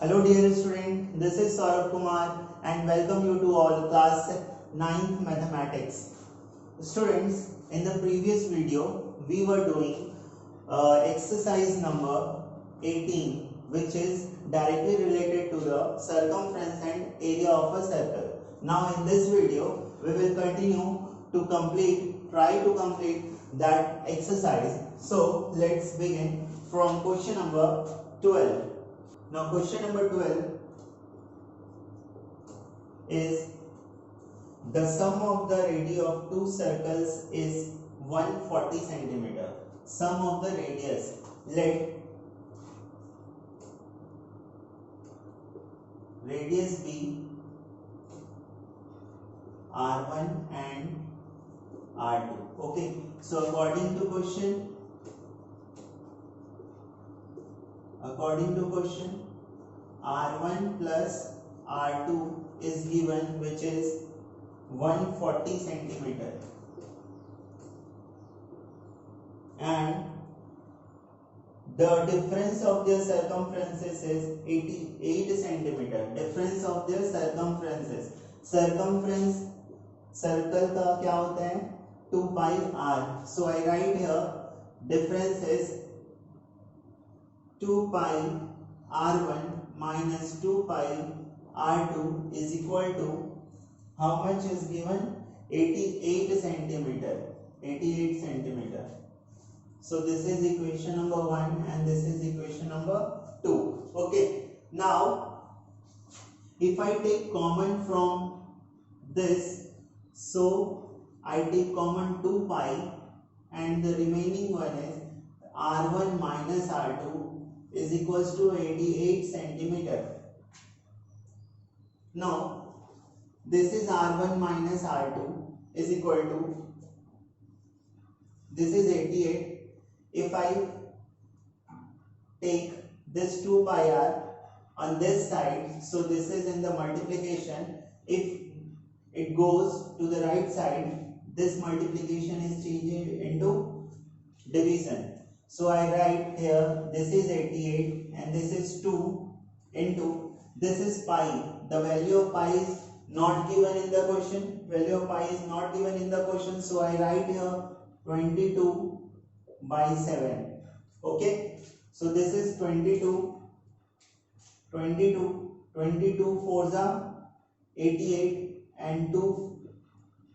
Hello dear student, this is Saurabh Kumar and welcome you to all class 9th mathematics. Students, in the previous video we were doing exercise number 18, which is directly related to the circumference and area of a circle. Now in this video we will continue to try to complete that exercise. So let's begin from question number 12. Now question number 12 is the sum of the radii of two circles is 140 centimeter. Sum of the radius. Let radius be R1 and R2. Okay. So according to question, R1 plus R2 is given, which is 140 centimeter, and the difference of their circumferences is 88 centimeter. Difference of their circumferences. Circumference circle का क्या होता है? 2 pi r. So I write here difference is 2 pi r1 minus 2 pi r2 is equal to how much is given? 88 centimeter. 88 centimeter. So this is equation number 1 and this is equation number 2. Okay. Now if I take common from this, so I take common 2 pi and the remaining one is r1 minus r2 is equals to 88 centimeter. Now this is r1 minus r2 is equal to, this is 88. If I take this 2 pi r on this side, so this is in the multiplication. If it goes to the right side, this multiplication is changed into division. So I write here this is 88 and this is 2 into this is pi. The value of pi is not given in the question. Value of pi is not given in the question. So I write here 22 by 7. Okay. So this is 22 4s are 88 and 2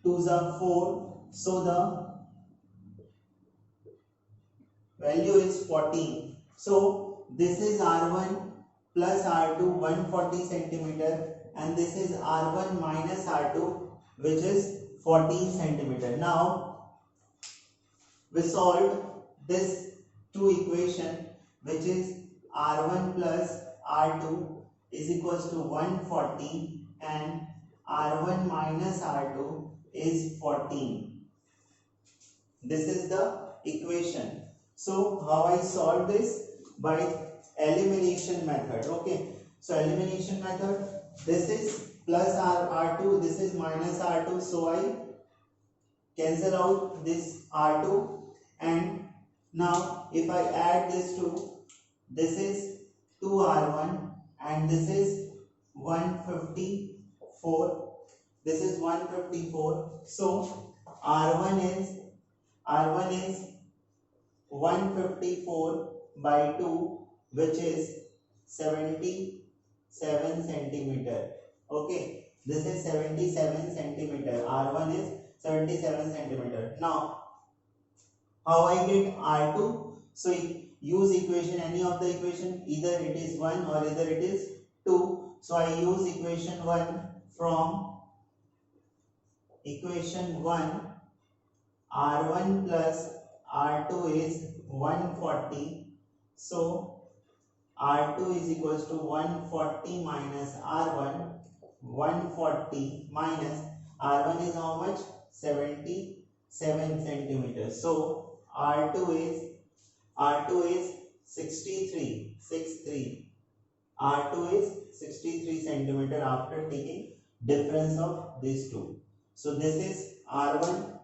2s are 4. So the value is 14. So this is R1 plus R2 140 centimeter and this is R1 minus R2 which is 14 centimeter. Now we solved this two equation, which is R1 plus R2 is equals to 140 and R1 minus R2 is 14. This is the equation. So how I solve this? By elimination method. Okay. So elimination method, this is plus R2, this is minus R2. So I cancel out this R2, and now if I add this to, this is 2R1 and this is 154. This is 154. So R1 is 154 by 2, which is 77 centimeter. Okay, this is 77 centimeter. R1 is 77 centimeter. Now how I get R2? So use equation, any of the equation, either it is 1 or either it is 2. So I use equation 1. From equation 1, R1 plus R2 is 140. So R2 is equals to 140 minus R1. 140 minus R1 is how much? 77 centimeters. So R2 is 63. R2 is 63 centimeter after taking difference of these two. So this is R1,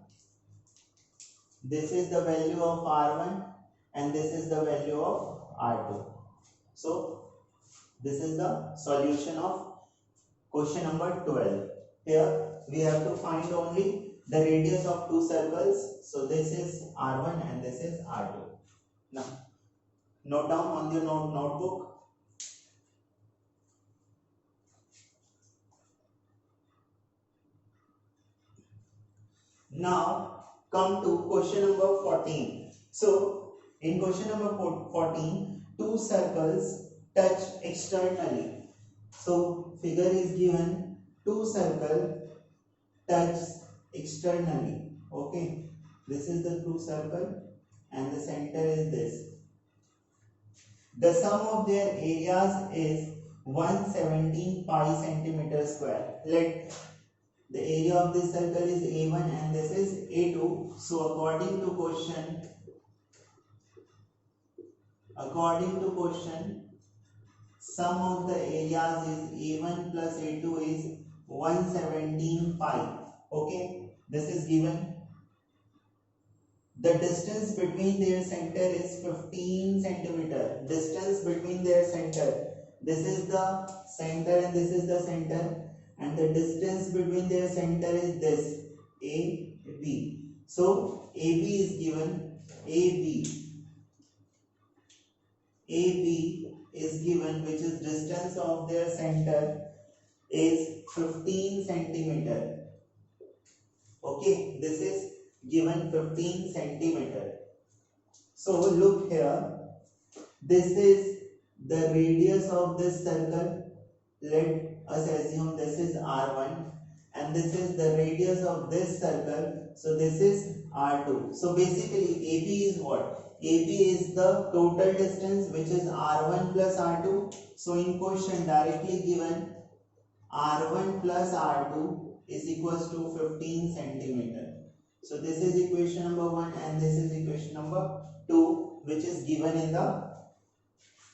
this is the value of R1 and this is the value of R2. So This is the solution of question number 12. Here we have to find only the radius of two circles. So this is R1 and this is R2. Now note down on your notebook. Now come to question number 14. So in question number 14, two circles touch externally. So figure is given, two circle touch externally. Okay, this is the two circle and the center is this. The sum of their areas is 117 pi centimeter square. Let the area of this circle is A1 and this is A2. So according to question, sum of the areas is A1 plus A2 is 117 pi. Okay, this is given. The distance between their center is 15 centimeter. Distance between their center. This is the center and this is the center. And the distance between their center is this, AB. So AB is given, AB is given, which is distance of their center is 15 centimeter. Okay, this is given 15 centimeter. So look here, this is the radius of this circle. Let us assume this is R1 and this is the radius of this circle. So this is R2. So basically AB is what? AB is the total distance, which is R1 plus R2. So in question directly given, R1 plus R2 is equals to 15 centimeter. So this is equation number 1 and this is equation number 2, which is given in the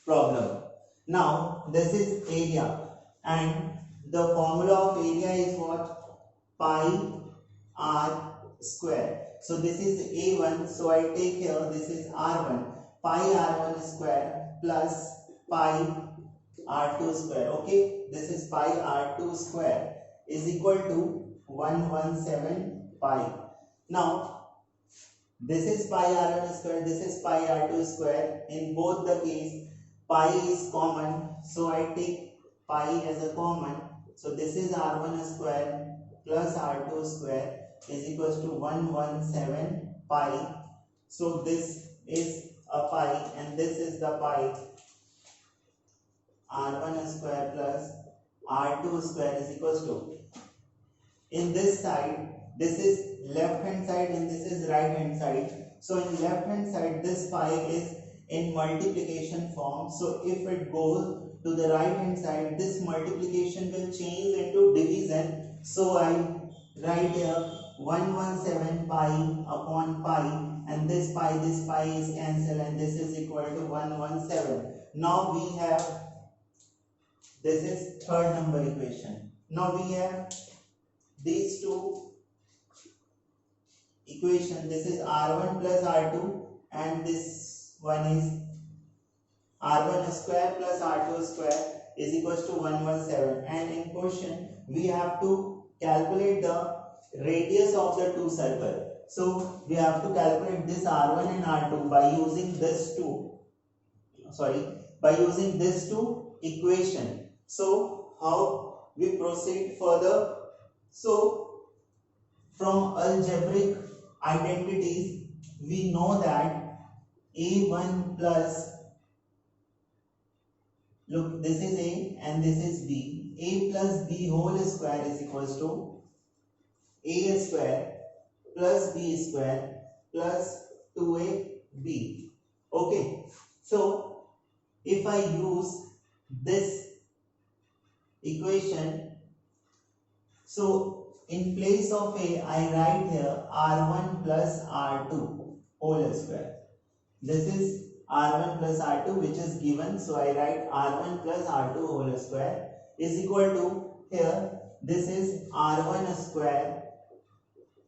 problem. Now this is area and the formula of area is what? Pi r square. So this is A1, so I take here this is R1, pi R1 square plus pi R2 square. Okay, this is pi R2 square is equal to 117 pi. Now this is pi R1 square, this is pi R2 square. In both the case pi is common, so I take pi as a common. So this is R1 square plus R2 square is equals to 117 pi. So this is a pi and this is the pi. R1 square plus R2 square is equals to, in this side this is left hand side and this is right hand side. So in left hand side this pi is in multiplication form. So if it goes to the right hand side, this multiplication will change into division. So I write here 117 pi upon pi, and this pi is cancelled and this is equal to 117. Now we have, this is third number equation. Now we have these two equation. This is R1 plus R2 and this one is R1 square plus R2 square is equals to 117. And in question we have to calculate the radius of the two circles. So we have to calculate this R1 and R2 by using this two equation. So how we proceed further? So from algebraic identities we know that A1 plus, look, this is A and this is B. A plus B whole square is equals to A square plus B square plus 2AB. Okay, so if I use this equation, so in place of A I write here R1 plus R2 whole square. This is R1 plus R2 which is given, so I write R1 plus R2 whole square is equal to, here this is R1 square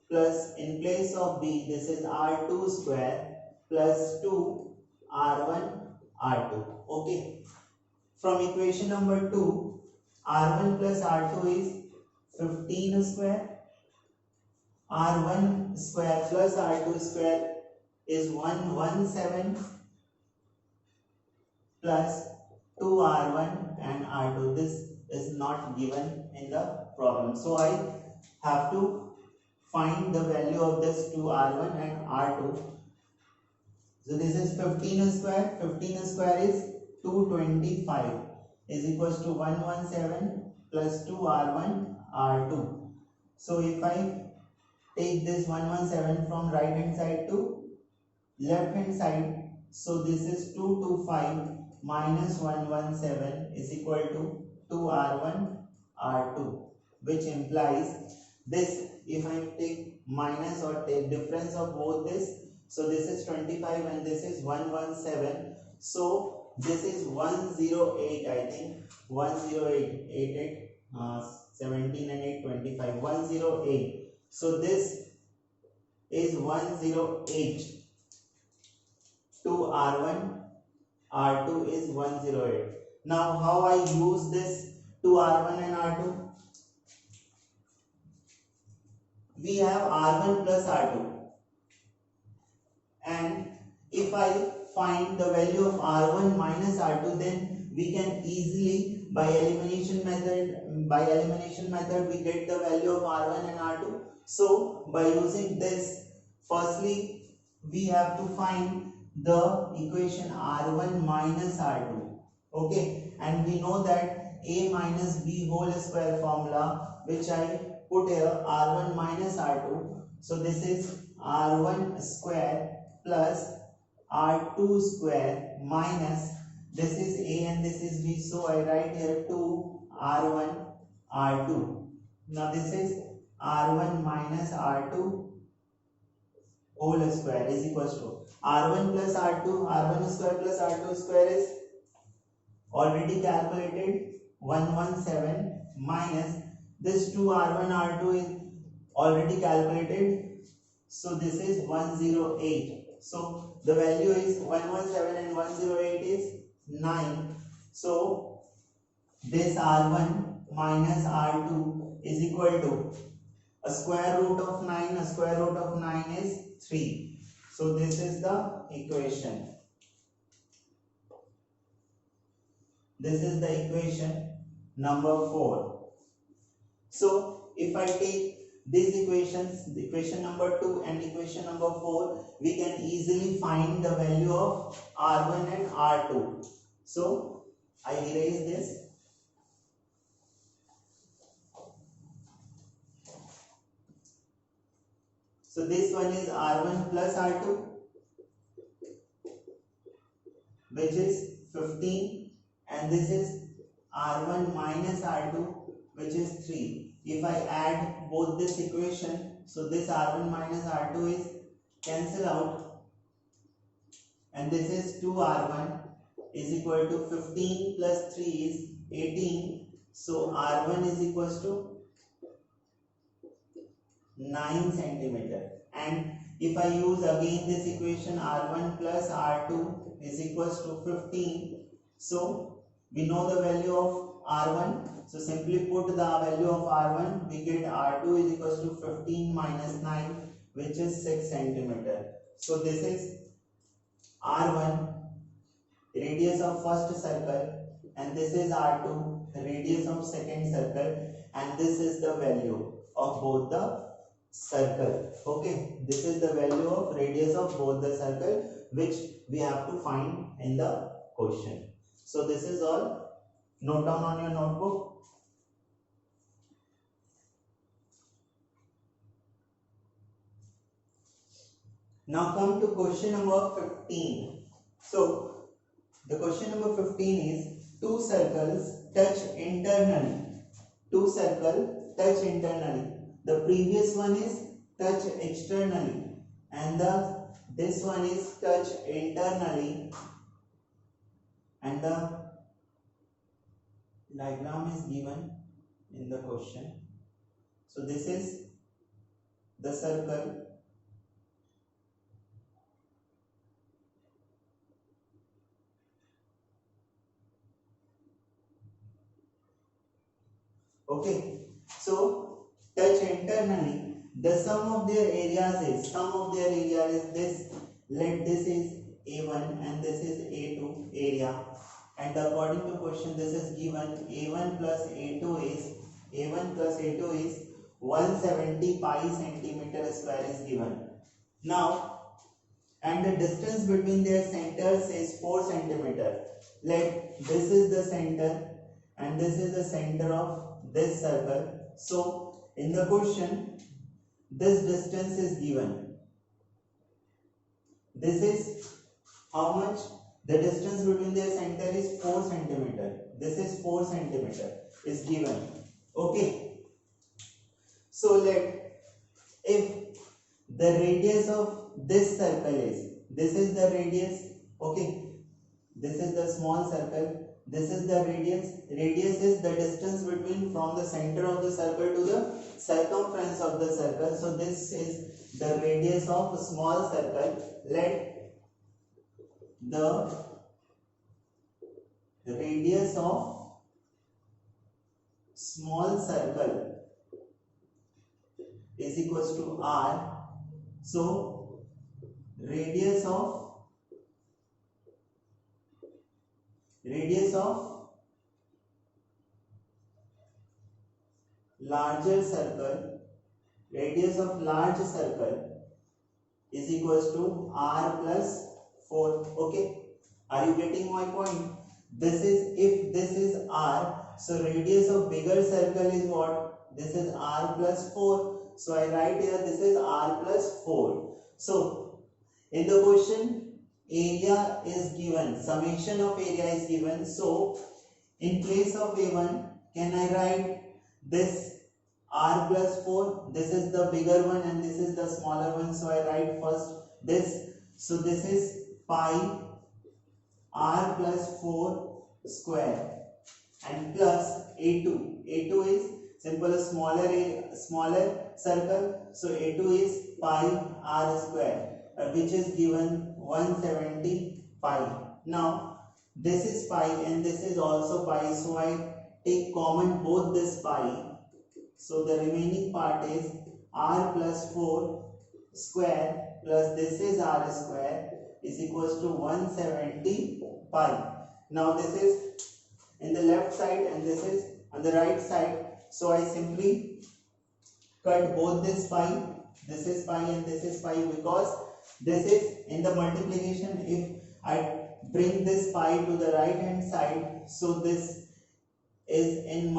plus, in place of B this is R2 square plus 2 R1 R2. Okay, from equation number 2, r1 plus r2 is 15 square, r1 square plus r2 square is 117 plus 2r1 and r2. This is not given in the problem, so I have to find the value of this 2r1 and r2. So this is 15 square. 15 square is 225 is equals to 117 plus 2r1 r2. So if I take this 117 from right hand side to left hand side, so this is 225 minus 117 is equal to 2r1 r2, which implies this, if I take minus or take difference of both this, so this is 25 and this is 117, so this is 108, I think 108, 17 and 8, 25, 108. So this is 108 to r1, r2 is 108. Now how I use this to r1 and r2? We have r1 plus r2, and if I find the value of r1 minus r2, then we can easily by elimination method we get the value of r1 and r2. So by using this, firstly we have to find the equation r1 minus r2. Okay, and we know that a minus b whole square formula, which I put here, r1 minus r2. So this is r1 square plus r2 square minus, this is a and this is b, so I write here 2 r1 r2. Now this is r1 minus r2 whole square is equals to r1 plus r2, r1 square plus r2 square is already calculated 117 minus this 2 r1 r2 is already calculated, so this is 108. So the value is 117 and 108 is 9. So this r1 minus r2 is equal to a square root of 9. A square root of 9 is 3. So this is the equation. This is the equation number 4. So if I take these equations, the equation number 2 and equation number 4, we can easily find the value of r1 and r2. So I erase this. So this one is r1 plus r2, which is 15, and this is r1 minus r2, which is 3. If I add both this equation, so this r1 minus r2 is cancel out, and this is 2r1 is equal to 15 plus 3 is 18. So r1 is equals to 9 centimeter. And if I use again this equation, r1 plus r2 is equals to 15. So we know the value of r1. So simply put the value of r1, we get r2 is equals to 15 minus 9, which is 6 centimeter. So this is r1, radius of first circle, and this is r2, radius of second circle, and this is the value of both the circle. Okay, this is the value of radius of both the circle, which we have to find in the question. So this is all. Note down on your notebook. Now come to question number 15. So the question number 15 is two circles touch internally. Two circles touch internally. The previous one is touch externally, and this one is touch internally, and the diagram is given in the question. So this is the circle, Okay, so touch internally. The sum of their areas is this. Let this is A1 and this is A2 area. And according to question, this is given A1 plus A2 is 170 pi centimeter square is given. Now, and the distance between their centers is 4 centimeter. Let this is the center and this is the center of this circle. So in the question, this distance is given. This is how much? The distance between their center is 4 centimeter. This is 4 centimeter is given. Okay. So let, if the radius of this circle is, this is the radius, okay, this is the small circle, this is the radius. Radius is the distance between from the center of the circle to the circumference of the circle. So this is the radius of a small circle. Let the radius of small circle is equals to r. So radius of larger circle, radius of large circle is equals to r plus 4. Okay, are you getting my point? This is, if this is r, so radius of bigger circle is what? This is r plus 4. So I write here this is r plus 4. So in the question, area is given, summation of area is given. So in place of A1, can I write this r plus 4? This is the bigger one and this is the smaller one. So I write first this. So this is pi r plus 4 square and plus A2. A2 is simple smaller circle. So A2 is pi r square, which is given 170 pi. Now this is pi and this is also pi. So I take common both this pi. So the remaining part is r plus 4 square plus this is r square is equals to 170 pi. Now this is in the left side and this is on the right side. So I simply cut both this pi. This is pi and this is pi, because this is in the multiplication. If I bring this pi to the right hand side, so this is in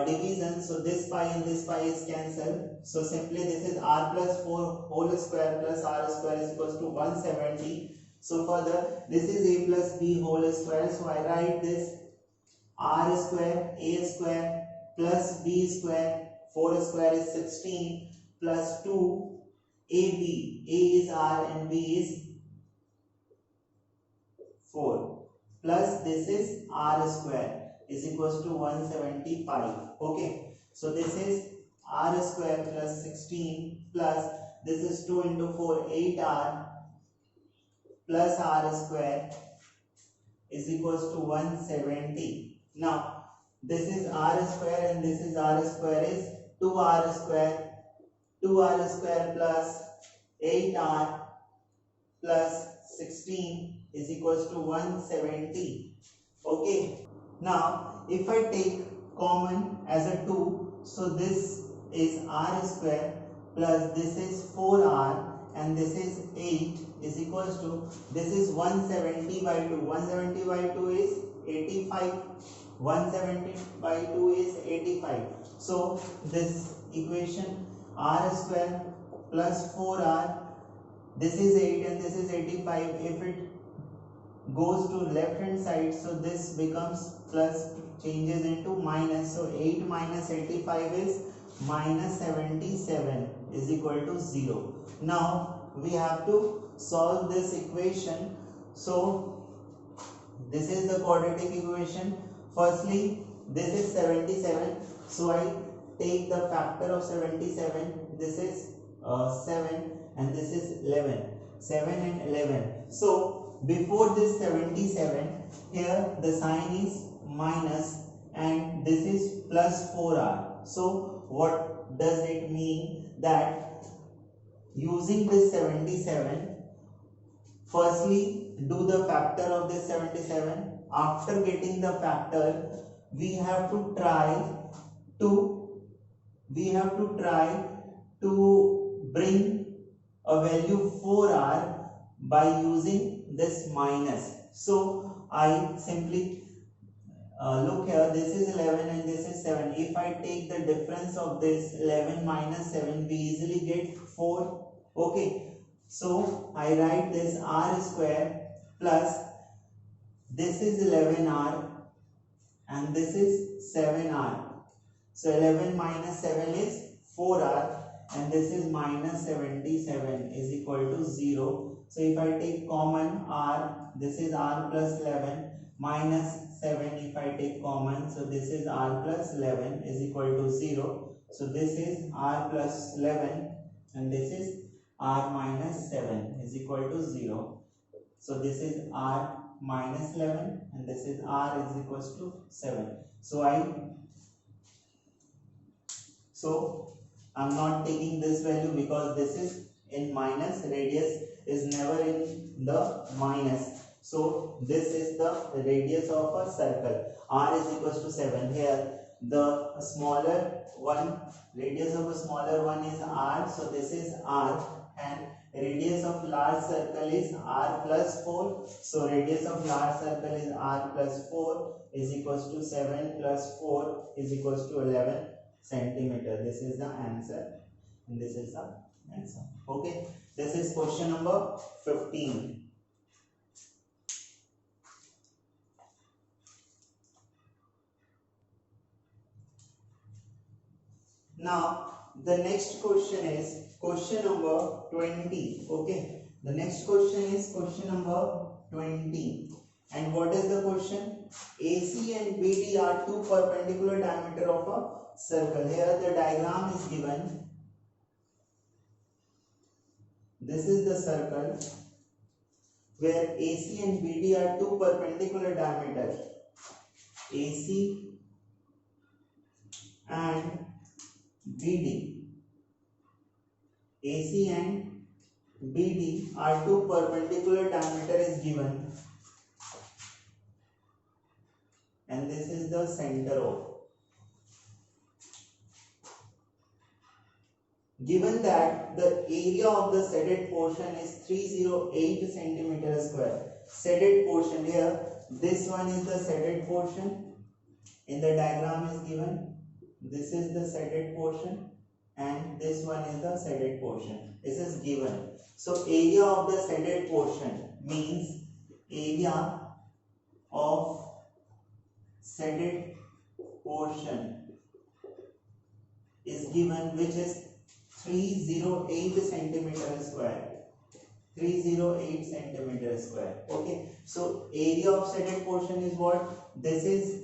division, so this pi and this pi is cancelled. So simply this is r plus 4 whole square plus r square is equals to 170. So further this is a plus b whole square. So I write this r square a square plus b square, 4 square is 16 plus 2 ab, a is r and b is 4 plus this is r square is equals to 175. Okay, so this is r square plus 16 plus this is 2 into 4, 8r plus r square is equals to 170. Now this is r square and this is r square is 2r square plus 8r plus 16 is equals to 170. Okay, now if I take common as a 2, so this is r square plus this is 4r and this is 8 is equals to, this is 170 by 2. 170 by 2 is 85. 170 by 2 is 85. So this equation r square plus 4r, this is 8 and this is 85. If it goes to left hand side, so this becomes plus, changes into minus. So 8 minus 85 is minus 77 is equal to 0. Now we have to solve this equation. So this is the quadratic equation. Firstly, this is 77. So I take the factor of 77. This is 7 and this is 11. 7 and 11. So before this 77, here the sign is minus and this is plus 4r. So what does it mean? That using this 77, firstly do the factor of this 77. After getting the factor, we have to try to bring a value 4r by using this minus. So I simply look here, this is 11 and this is 7. If I take the difference of this 11 minus 7, we easily get 4. Okay, so I write this r square plus this is 11r and this is 7r. So 11 minus 7 is 4r and this is minus 77 is equal to 0. So if I take common r, this is r plus 11 minus 7 if I take common. So this is r plus 11 is equal to 0. So this is r plus 11 and this is r minus 7 is equal to 0. So this is r minus 11 and this is r is equals to 7. So I'm not taking this value because this is in minus, radius is never in the minus. So this is the radius of a circle. R is equals to 7. Here the smaller one, radius of a smaller one is r. So this is r and radius of large circle is r plus 4. So radius of large circle is r plus 4 is equals to 7 plus 4 is equals to 11 centimeter. This is the answer and this is the answer. Okay, this is question number 15. Now the next question is question number 20. Okay, the next question is question number 20. And what is the question? AC and BD are two perpendicular diameter of a circle. Here the diagram is given. This is the circle where AC and BD are two perpendicular diameter. AC and BD. AC and BD are two perpendicular diameter is given. And this is the center O. Given that the area of the shaded portion is 308 centimeter square. Shaded portion here, this one is the shaded portion. In the diagram is given. This is the shaded portion and this one is the shaded portion. This is given. So area of the shaded portion means area of shaded portion is given, which is 308 centimeter square. 308 centimeter square. Okay, so area of shaded portion is what? This is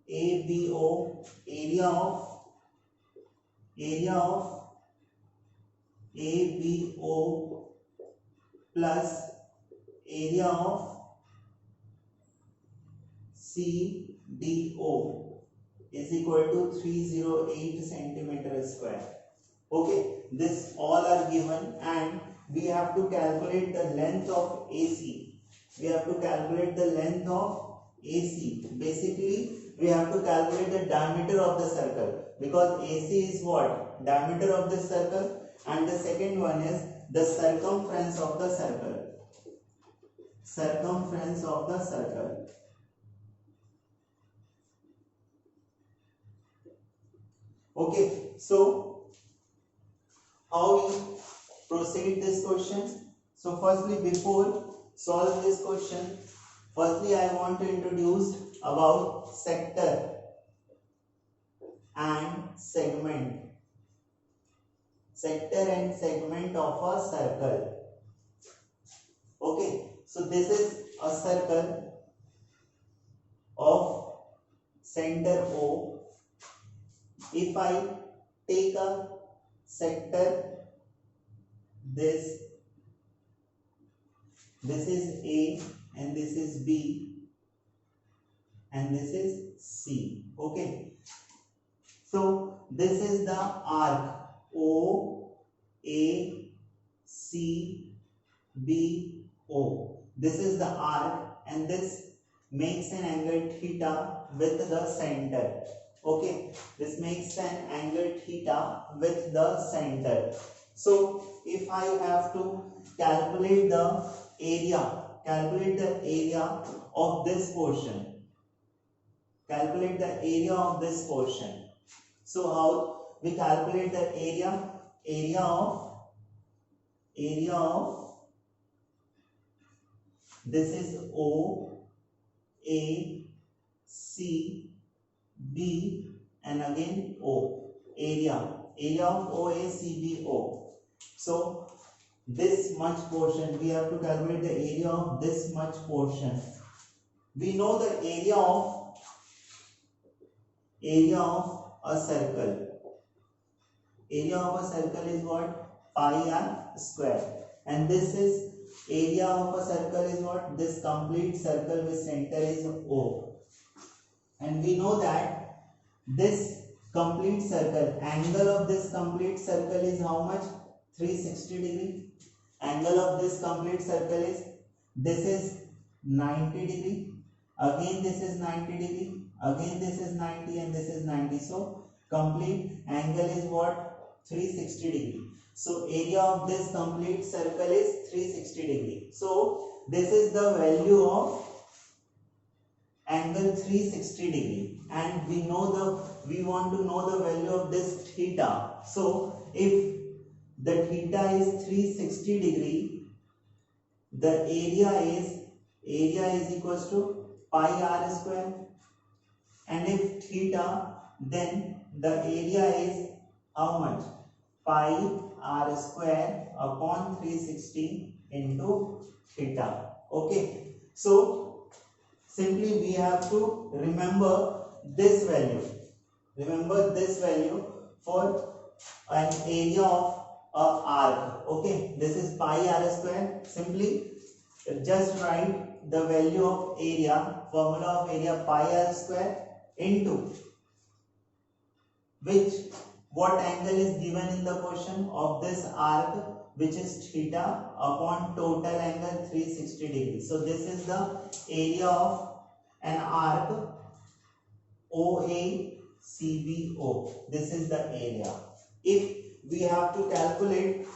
ABO, area of ABO plus area of CDO is equal to 308 centimeter square. Okay, this all are given and we have to calculate the length of AC. We have to calculate the length of AC. Basically, we have to calculate the diameter of the circle because AC is what? Diameter of the circle, and the second one is the circumference of the circle. Circumference of the circle. Okay, so how we proceed this question? So firstly, before solve this question, firstly I want to introduce about sector and segment. Sector and segment of a circle. Okay, so this is a circle of center O. If I take a sector, this is A and this is B and this is C. Okay, so this is the arc OACBO. This is the arc and this makes an angle theta with the center. Okay, this makes an angle theta with the center. So if I have to calculate the area of this portion, so how we calculate the area of this is O A C B and again O, area of OACBO. So this much portion, we have to calculate the area of this much portion. We know the area of a circle. Area of a circle is what? Pi r square. And this is area of a circle is what? This complete circle with center is O. And we know that this complete circle, angle of this complete circle is how much? 360 degree. Angle of this complete circle is, this is 90 degree. Again this is 90 degree. Again this is 90 and this is 90. So complete angle is what? 360 degree. So area of this complete circle is 360 degree. So this is the value of angle 360 degree, and we want to know the value of this theta. So if the theta is 360 degree, the area is equals to pi r square, and if theta, then the area is how much? Pi r square upon 360 into theta. Okay, so simply we have to remember this value. For an area of a arc. Okay, this is pi r square. Simply just write the value of area, formula of area pi r square into what angle is given in the question of this arc, which is theta, upon total angle 360 degrees. So this is the area of an arc OACBO. This is the area. If we have to calculate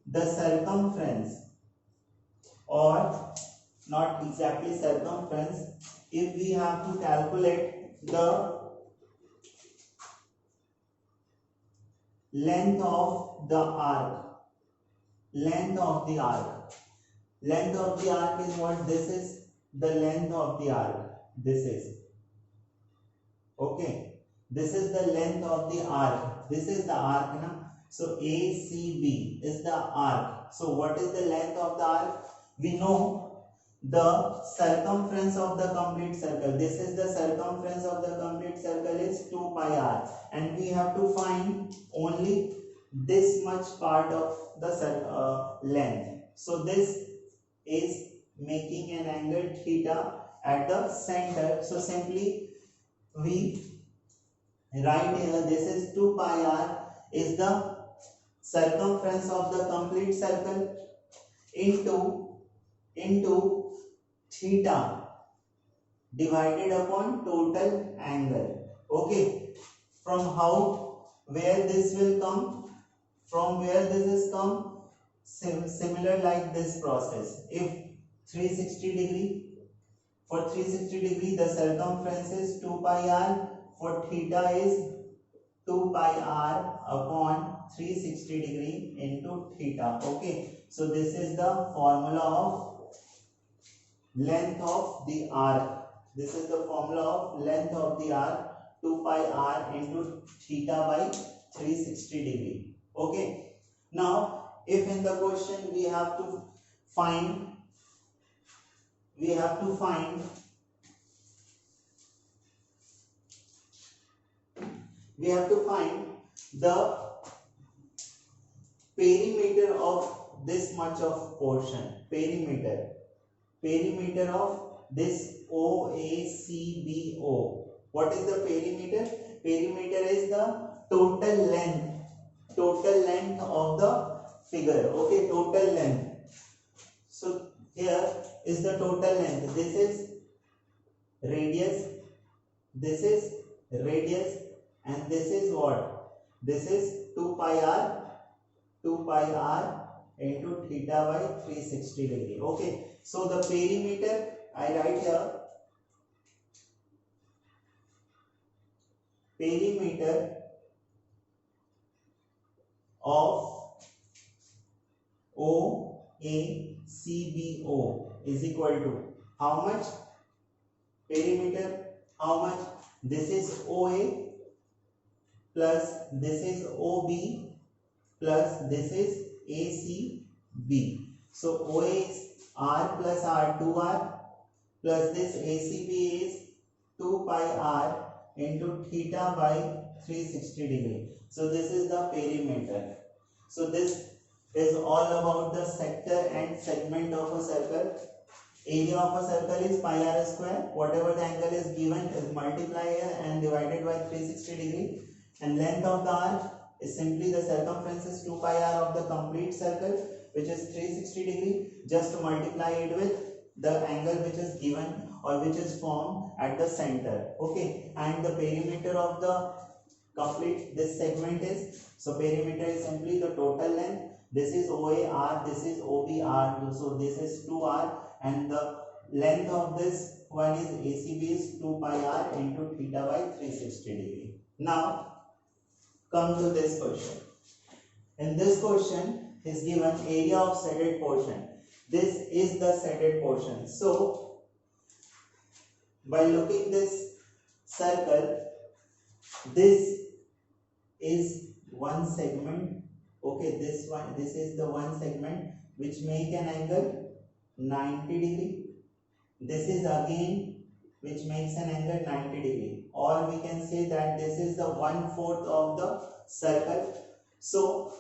the circumference, or not exactly circumference, if we have to calculate the length of the arc. Length of the arc is what? This is the length of the arc. This is okay. This is the length of the arc. This is the arc, na? So ACB is the arc. So what is the length of the arc? We know the circumference of the complete circle. This is the circumference of the complete circle is 2 pi r, and we have to find only this much part of the length. So this is making an angle theta at the center. So simply we write here, this is 2 pi r is the circumference of the complete circle into theta divided upon total angle. Okay, where this will come, from where this is come, similar like this process. If 360 degree, for 360 degree the circumference is 2 pi r, for theta is 2 pi r upon 360 degree into theta. Okay, so this is the formula of length of the arc. This is the formula of length of the arc, 2 pi r into theta by 360 degree. Okay, now if in the question we have to find the perimeter of this much of portion, perimeter of this OACBO. What is the perimeter? perimeter is the total length of the figure. Okay, total length. So here is the total length. This is radius, this is radius, and this is what? This is 2 pi r into theta by 360 degree. Okay, so the perimeter I write here, perimeter of OACBO is equal to how much? Perimeter how much? This is OA plus this is OB plus this is ACB. So OA is R plus R, 2R, plus this ACB is 2 pi R into theta by 360 degree. So this is the perimeter. So this is all about the sector and segment of a circle. Area of a circle is pi r square. Whatever the angle is given is multiply here and divided by 360 degree. And length of the arc is simply the circumference is 2 pi r of the complete circle, which is 360 degree. Just multiply it with the angle which is given or which is formed at the center. Okay, and the perimeter of the complete this segment is, so perimeter is simply the total length. This is OA R, this is OB R, so this is 2R, and the length of this one is ACB is 2 pi R into theta by 360 degree. Now come to this question. In this question is given area of shaded portion. This is the shaded portion. So by looking this circle, this is one segment. Okay, this is the one segment which make an angle 90 degree. This is again which makes an angle 90 degree, or we can say that this is the 1/4 of the circle. So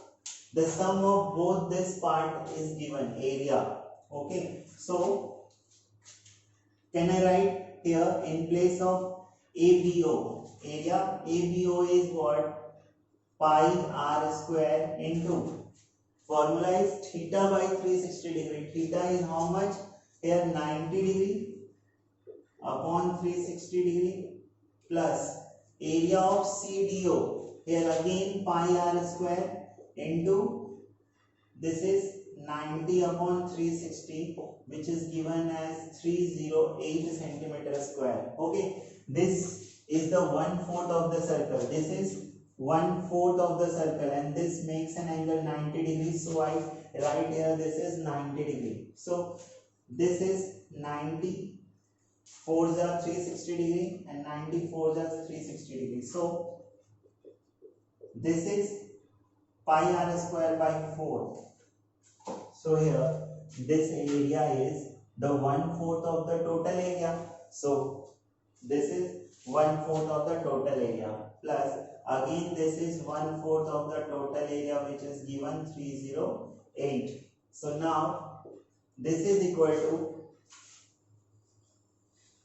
the sum of both this part is given, area. Okay, so can I write here in place of ABO, area ABO is what? Pi r square into, formula is theta by 360 degree. Theta is how much? Here 90 degree upon 360 degree plus area of CDO. Here again pi r square into, this is 90 upon 360, which is given as 308 centimeter square. Okay, this is the 1/4 of the circle. This is 1/4 of the circle, and this makes an angle 90 degrees. So I write here this is 90 degree. So this is 90, 4s are 360 degree, and 94s are 360 degree. So this is pi r square by 4. So here this area is the 1/4 of the total area. So this is 1/4 of the total area plus again this is 1/4 of the total area, which is given 308. So now this is equal to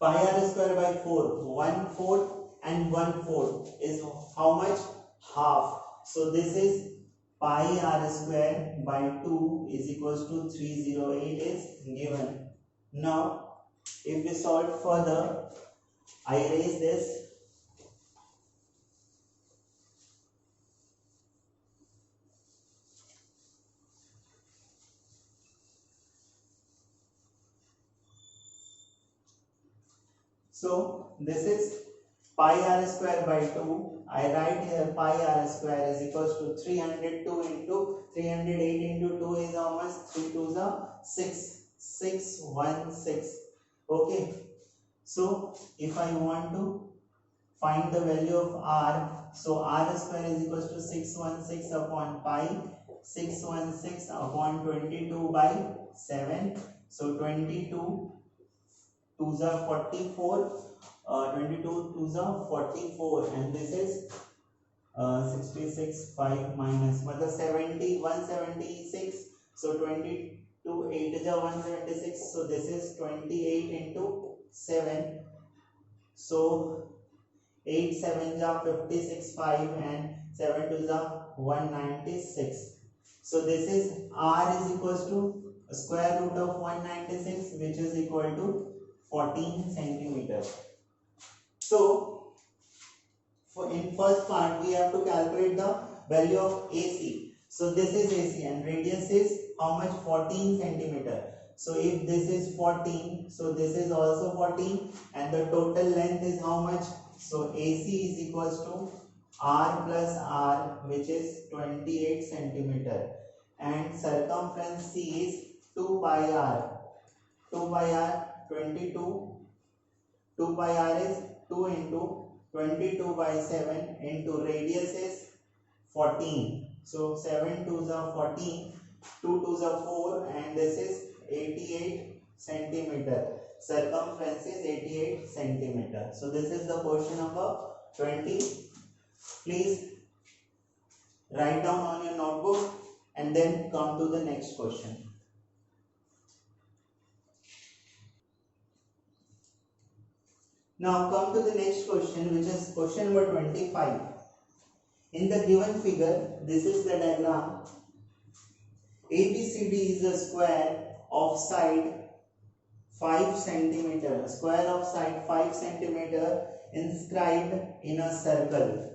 pi r square by 4. 1/4 and 1/4 is how much? Half. So this is pi r square by 2 is equals to 308 is given. Now if we solve further, I erase this. So this is pi r square by 2. I write here pi r square is equals to 302 into 308 into 2 is how much? 3 2s are 6. 616. Okay. So if I want to find the value of r, so r square is equals to 616 upon pi, 616 upon 22 by 7. So 22 2s are 44, 22 2s are 44, and this is 66 5 minus 70 176. So 22 8 is 176. So this is 28 into 7. So 8 7 ja 56 5 and 7 2 ja 196. So this is r is equals to square root of 196, which is equal to 14 centimeters. So for in first part we have to calculate the value of AC. So this is AC and radius is how much? 14 centimeter. So if this is 14, so this is also 14 and the total length is how much? So AC is equals to R plus R, which is 28 centimeter, and circumference C is 2 pi R. 2 pi R 22. 2 pi R is 2 into 22 by 7 into radius is 14. So 7 2s are 14, 2 2s are 4, and this is 88 centimeter. Circumference is 88 centimeter. So this is the question number 20. Please write down on your notebook and then come to the next question. Now come to the next question, which is question number 25. In the given figure, this is the diagram. ABCD is a square of side 5 centimeter. Square of side 5 centimeter inscribed in a circle.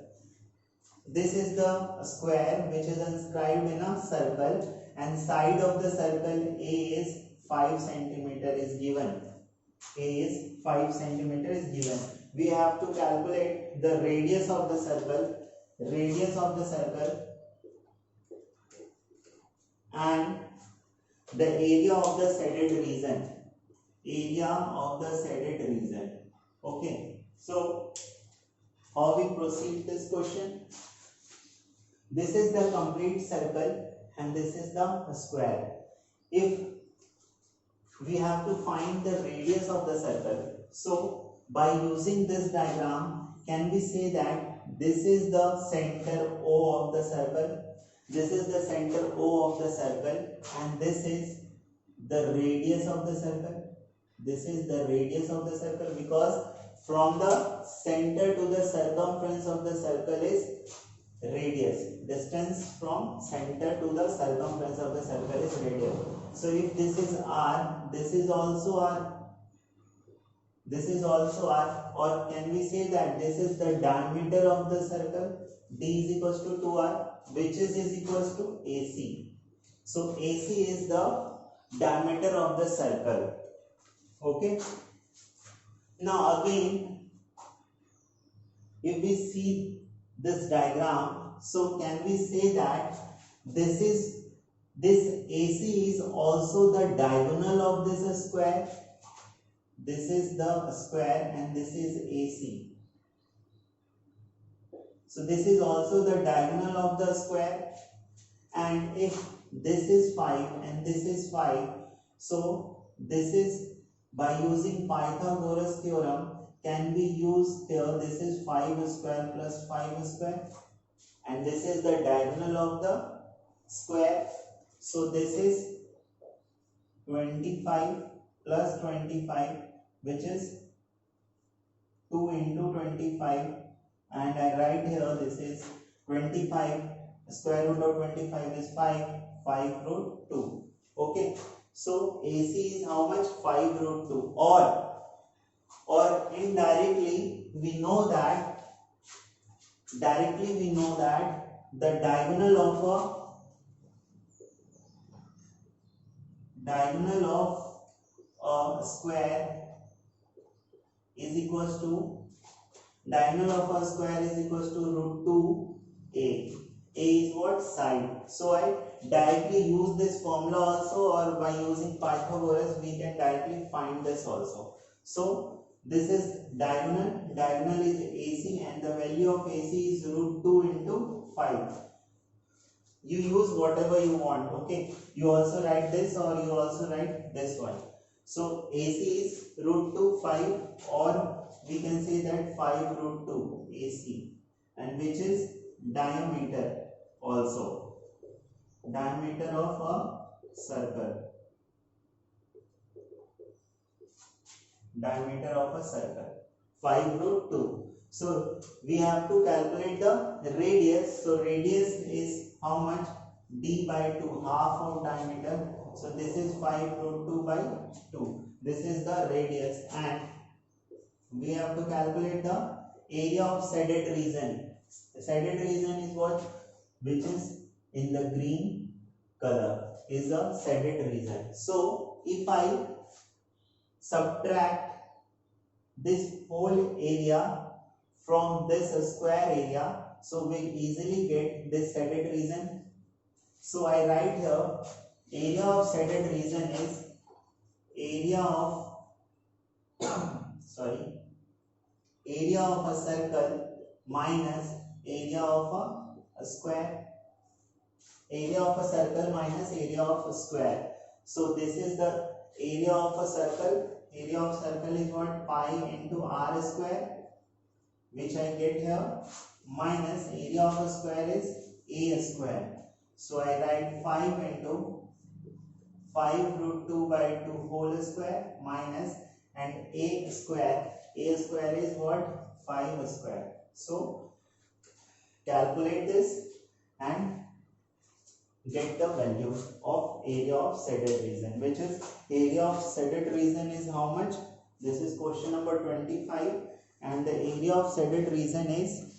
This is the square which is inscribed in a circle, and side of the circle A is 5 centimeter is given. A is 5 centimeter is given. We have to calculate the radius of the circle. Radius of the circle and the area of the shaded region. Area of the shaded region. Okay. So how we proceed this question? This is the complete circle and this is the square. If we have to find the radius of the circle, so by using this diagram, can we say that this is the center O of the circle, this is the center O of the circle, and this is the radius of the circle. This is the radius of the circle, because from the center to the circumference of the circle is radius. Distance from center to the circumference of the circle is radius. So if this is R, this is also R. This is also R, or can we say that this is the diameter of the circle? D is equals to 2R, which is equals to AC. So AC is the diameter of the circle. Okay. Now again, if we see this diagram, so can we say that this AC is also the diagonal of this square? This is the square and this is AC. So this is also the diagonal of the square, and if this is 5 and this is 5, so this is, by using Pythagoras theorem, can be used here. This is 5 square plus 5 square, and this is the diagonal of the square. So this is 25 plus 25, which is 2 into 25, and I write here this is 25, square root of 25 is 5 root 2. Okay, so AC is how much? 5 root 2. Or indirectly we know that the diagonal of a square is equals to root 2a. A is what? Side. So I directly use this formula also, or by using Pythagoras we can directly find this also. So this is diagonal is AC, and the value of AC is root 2 into 5. You use whatever you want. Okay, you also write this or you also write this one. So AC is root 2 5, or we can say that 5 root 2 AC, and which is diameter also, diameter of a circle, diameter of a circle 5 root 2. So we have to calculate the radius. So radius is how much? D by 2, half of diameter. So this is 5 root 2 by 2. This is the radius, and we have to calculate the area of shaded region. The shaded region is what? Which is in the green color is a shaded region. So if I subtract this whole area from this square area, so we easily get this shaded region. So I write here area of shaded region is area of area of a circle minus area of a square. Area of a circle minus area of a square. So this is the area of a circle. Area of circle is what? Pi into r square, which I get here, minus area of a square is a square. So I write 5 into 5 root 2 by 2 whole square minus, and a square is what? 5 square. So calculate this and get the value of area of shaded region, which is area of shaded region is how much? This is question number 25, and the area of shaded region is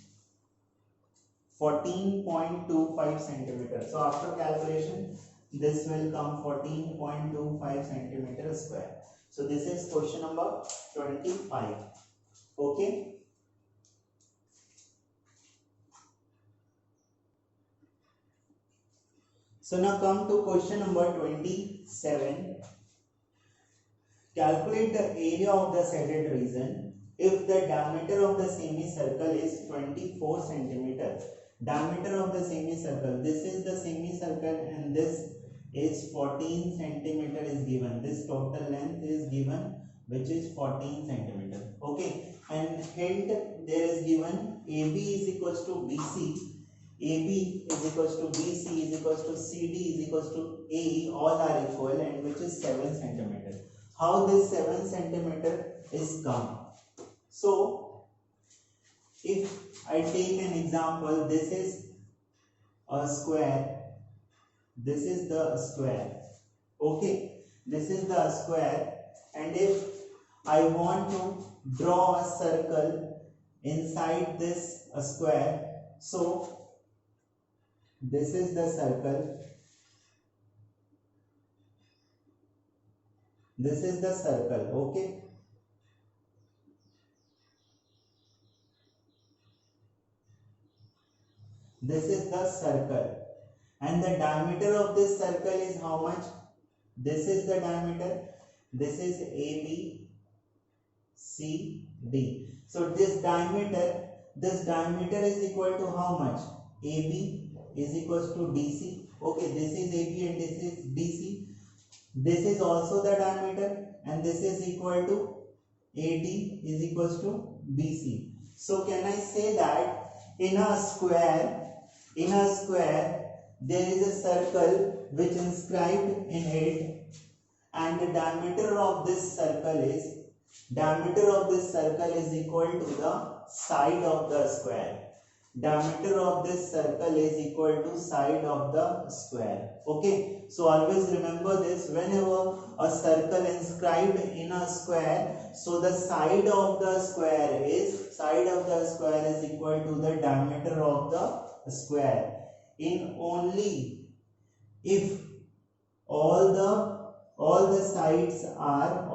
14.25 centimeters. So after calculation, this will come 14.25 centimeter square. So this is question number 25. Okay. So now come to question number 27. Calculate the area of the shaded region if the diameter of the semicircle is 24 centimeters. Diameter of the semicircle, this is the semicircle and this is 14 centimeter is given. This total length is given, which is 14 centimeter. Okay, and hint there is given AB is equals to BC, AB is equals to BC is equals to CD is equals to AE, all are equal, and which is 7 centimeter. How this 7 centimeter is come? So if I take an example, this is a square, this is the square, okay, this is the square, and if I want to draw a circle inside this square, so this is the circle, this is the circle, okay. This is the circle, and the diameter of this circle is how much? This is the diameter, this is AB, CD. So this diameter is equal to how much? AB is equals to DC. Okay, this is AB and this is DC. This is also the diameter, and this is equal to AD is equals to BC. So can I say that in a square there is a circle which inscribed in it, and the diameter of this circle is equal to the side of the square. Diameter of this circle is equal to side of the square. Okay, so always remember this, whenever a circle inscribed in a square, so the side of the square is equal to the diameter of the square, in only if all the sides are,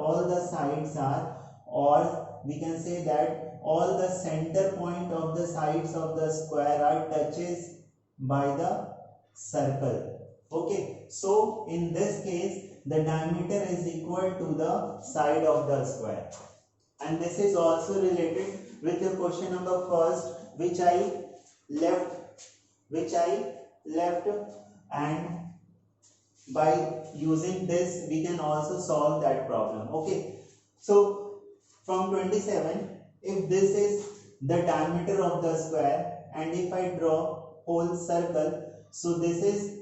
or we can say that all the center point of the sides of the square are touches by the circle. Okay, so in this case the diameter is equal to the side of the square, and this is also related with the question number first, which I left, and by using this we can also solve that problem. Okay, so from 27, if this is the diameter of the square, and if I draw whole circle, so this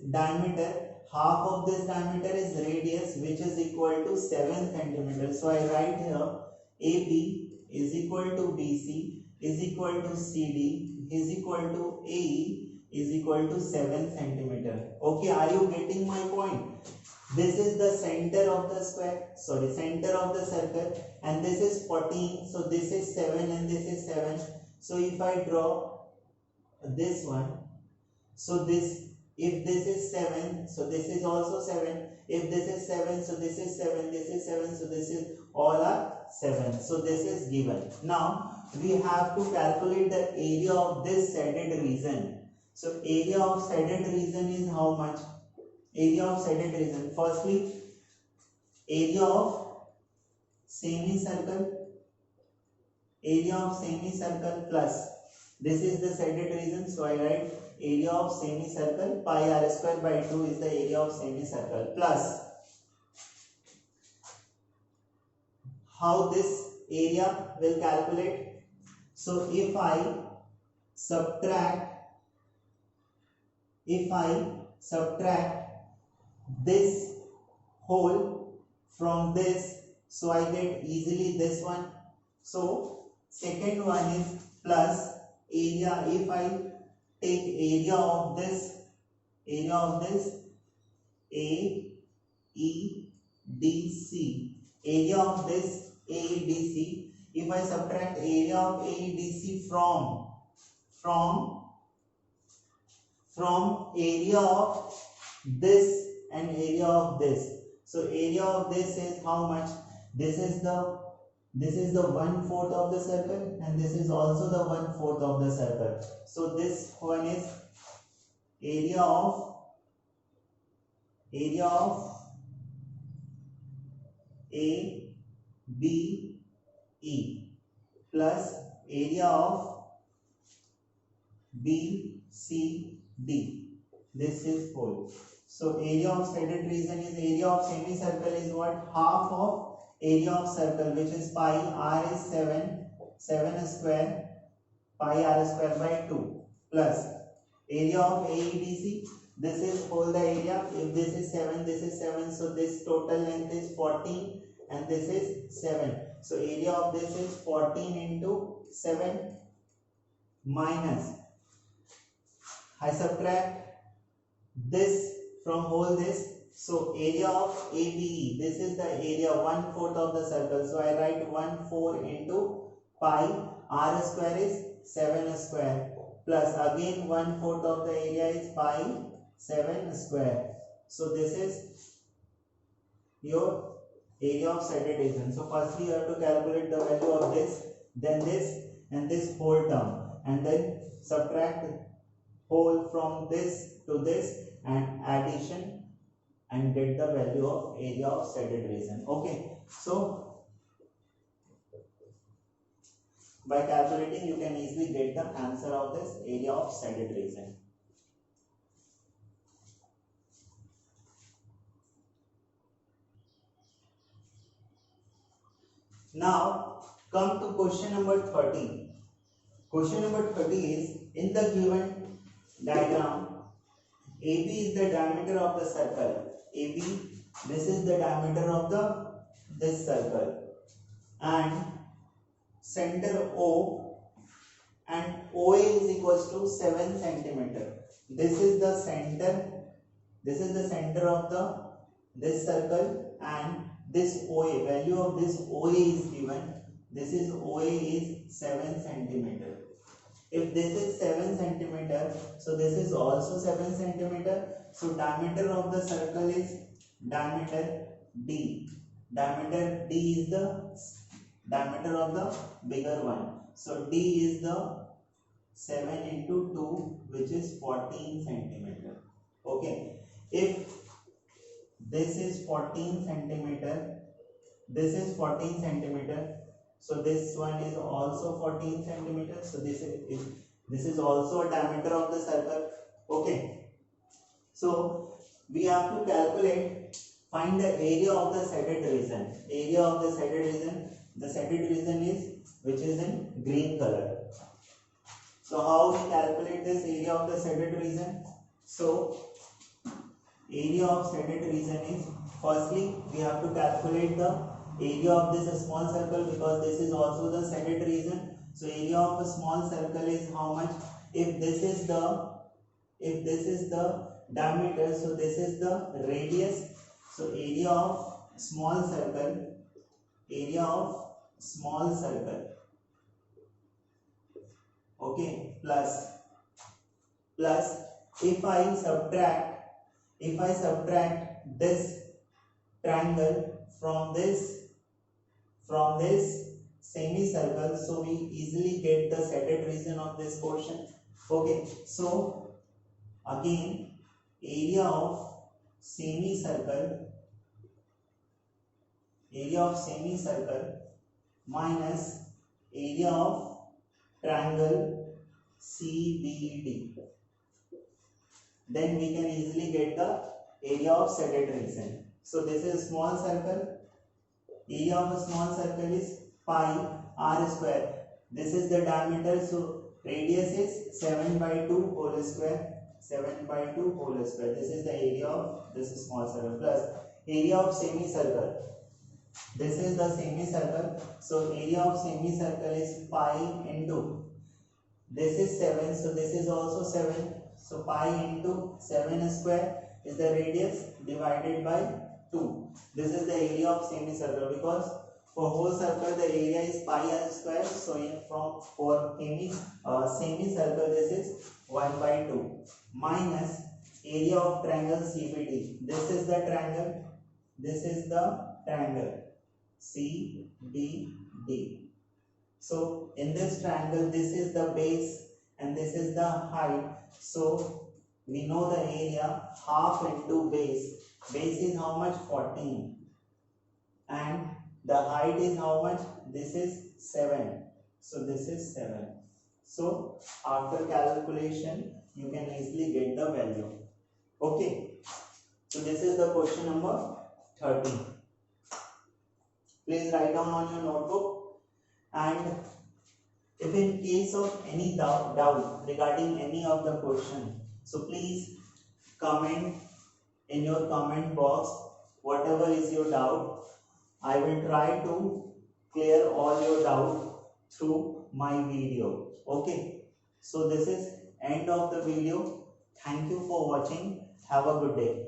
diameter, half of this diameter is radius, which is equal to 7 centimeters. So I write here AB is equal to BC is equal to CD is equal to AE is equal to 7 centimeter. Okay, are you getting my point? This is the center of the square, sorry, center of the circle, and this is 14, so this is 7 and this is 7. So if I draw this one, so this, if this is 7, so this is also 7. If this is 7, so this is 7, this is 7, so this is all are 7. So this is given. Now we have to calculate the area of this shaded region. So area of shaded region is how much? Area of shaded region. Firstly, area of semicircle. Area of semicircle plus. This is the shaded region. So I write area of semicircle, pi r square by 2 is the area of semicircle, plus how this area will calculate. So if I subtract this whole from this, so I get easily this one. So second one is plus area. If I take area of this AEDC, area of this AEDC, if I subtract area of AEDC from area of this and area of this, so area of this is how much? This is the 1/4 of the circle, and this is also the 1/4 of the circle. So this one is area of ABE plus area of BCD. This is whole. So area of shaded region is area of semicircle is what? Half of area of circle, which is pi r is 7 square, pi r square by 2, plus area of AEDC. This is whole the area. If this is 7, this is 7, so this total length is 14 and this is 7. So area of this is 14 into 7 minus, I subtract this from whole this. So area of ABE, this is the area 1/4 of the circle. So I write 1/4 into pi r square is 7 square, plus again 1/4 of the area is pi 7 square. So this is your area of shaded region. So firstly you have to calculate the value of this, then this, and this whole term, and then subtract whole from this to this and addition, and get the value of area of shaded region. Okay, so by calculating you can easily get the answer of this area of shaded region. Now come to question number 30. Question number 30 is, in the given diagram, AB is the diameter of the circle. AB, this is the diameter of this circle, and center O and OA is equals to 7 centimeter. This is the center of this circle, and this OA, value of this OA is given. This is OA is 7 centimeter. If this is 7 centimeter, so this is also 7 centimeter. So diameter of the circle is diameter D. Diameter D is the diameter of the bigger one. So D is the 7 into 2, which is 14 centimeter. Okay. If this is 14 centimeter, this is 14 centimeter. So this one is also 14 centimeter. So this is also a diameter of the circle. Okay. So we have to find the area of the shaded region. Area of the shaded region. The shaded region is, which is in green color. So how we calculate this area of the shaded region? So area of shaded region is, firstly we have to calculate the area of this small circle, because this is also the centered region. So area of a small circle is how much? If this is the diameter, so this is the radius. So area of small circle, okay, plus if I subtract this triangle from this semicircle, so we easily get the centered region of this portion. Okay, so again, area of semicircle minus area of triangle CBD, then we can easily get the area of centered region. So this is small circle. Area of a small circle is pi r square. This is the diameter, so radius is 7 by 2 whole square. 7 by 2 whole square. This is the area of this small circle, plus area of semicircle. This is the semicircle. So area of semicircle is pi into, this is 7, so this is also 7. So pi into 7 square is the radius divided by 2. This is the area of semicircle, because for whole circle the area is pi r square. So for semicircle this is 1 by 2 minus area of triangle CBD. This is the triangle. CBD. So in this triangle, this is the base and this is the height. So we know the area, half into base. Base is how much? 14. And the height is how much? This is 7. So this is 7. So after calculation, you can easily get the value. Okay. So this is the question number 13. Please write down on your notebook, and if in case of any doubt regarding any of the question, so please comment in your comment box whatever is your doubt. I will try to clear all your doubt through my video. Okay, so this is end of the video. Thank you for watching. Have a good day.